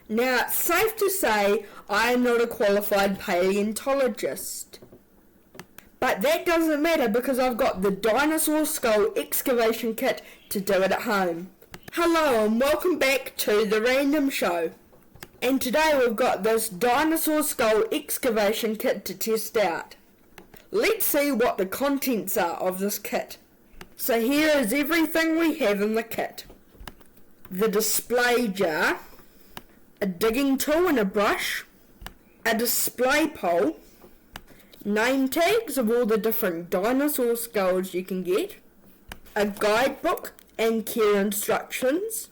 Now, it's safe to say I am not a qualified paleontologist. But that doesn't matter because I've got the Dinosaur Skull excavation kit to do it at home. Hello and welcome back to The Random Show. And today we've got this Dinosaur Skull excavation kit to test out. Let's see what the contents are of this kit. So here is everything we have in the kit. The display jar, a digging tool and a brush, a display pole, name tags of all the different dinosaur skulls you can get, a guidebook and care instructions,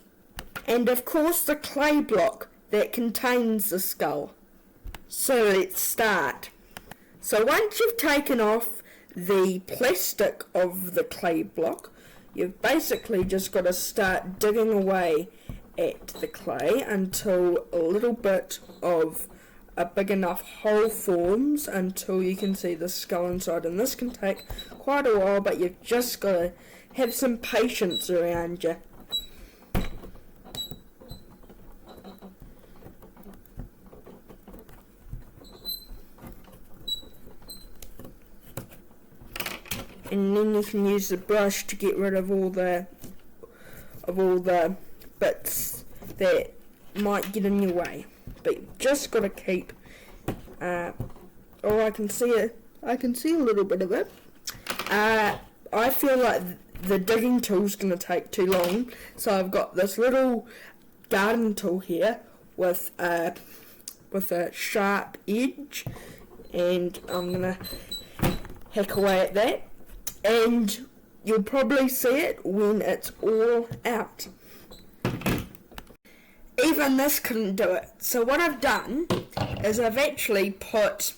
and of course the clay block that contains the skull. So let's start. So once you've taken off the plastic of the clay block, you've basically just got to start digging away at the clay until a little bit of a big enough hole forms until you can see the skull inside. And this can take quite a while, but you've just got to have some patience around you. And then you can use the brush to get rid of all the bits that might get in your way. But you've just got to keep. I can see it. I can see a little bit of it. I feel like the digging tool's going to take too long, so I've got this little garden tool here with a sharp edge, and I'm going to hack away at that. And you'll probably see it when it's all out. Even this couldn't do it. So what I've done is I've actually put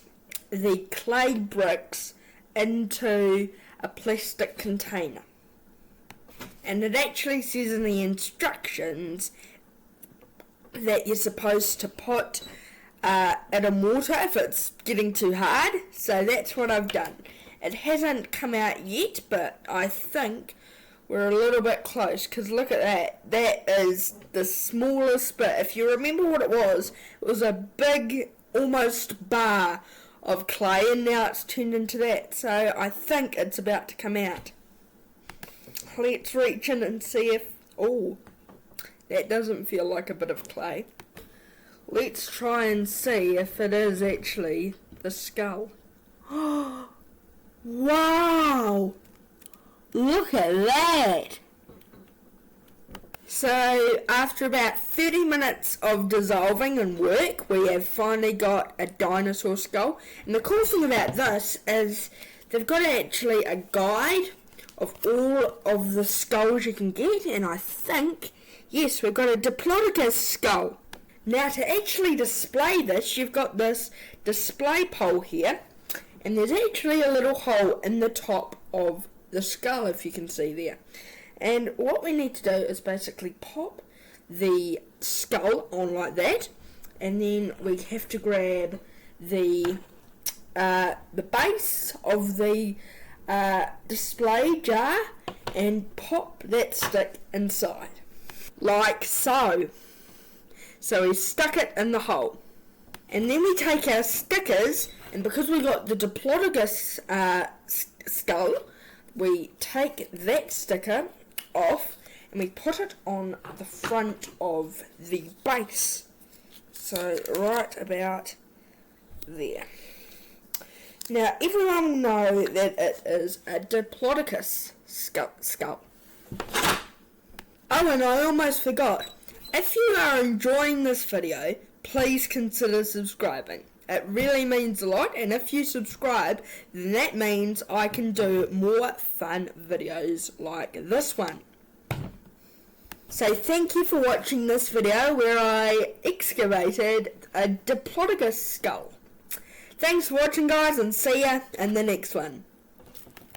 the clay bricks into a plastic container. And it actually says in the instructions that you're supposed to put it in water if it's getting too hard. So that's what I've done. It hasn't come out yet, but I think we're a little bit close, because look at that. That is the smallest bit. If you remember what it was a big, almost bar of clay, and now it's turned into that. So I think it's about to come out. Let's reach in and see if... Oh, that doesn't feel like a bit of clay. Let's try and see if it is actually the skull. Oh! Wow! Look at that! So, after about 30 minutes of dissolving and work, we have finally got a dinosaur skull. And the cool thing about this is they've got actually a guide of all of the skulls you can get. And I think, yes, we've got a Diplodocus skull. Now, to actually display this, you've got this display pole here. And there's actually a little hole in the top of the skull, if you can see there. And what we need to do is basically pop the skull on like that. And then we have to grab the base of the display jar and pop that stick inside. Like so. So we stuck it in the hole. And then we take our stickers, and because we got the Diplodocus skull, we take that sticker off and we put it on the front of the base. So right about there. Now everyone will know that it is a Diplodocus skull. Oh, and I almost forgot. If you are enjoying this video, please consider subscribing. It really means a lot, and if you subscribe, then that means I can do more fun videos like this one. So thank you for watching this video where I excavated a Diplodocus skull. Thanks for watching, guys, and see ya in the next one.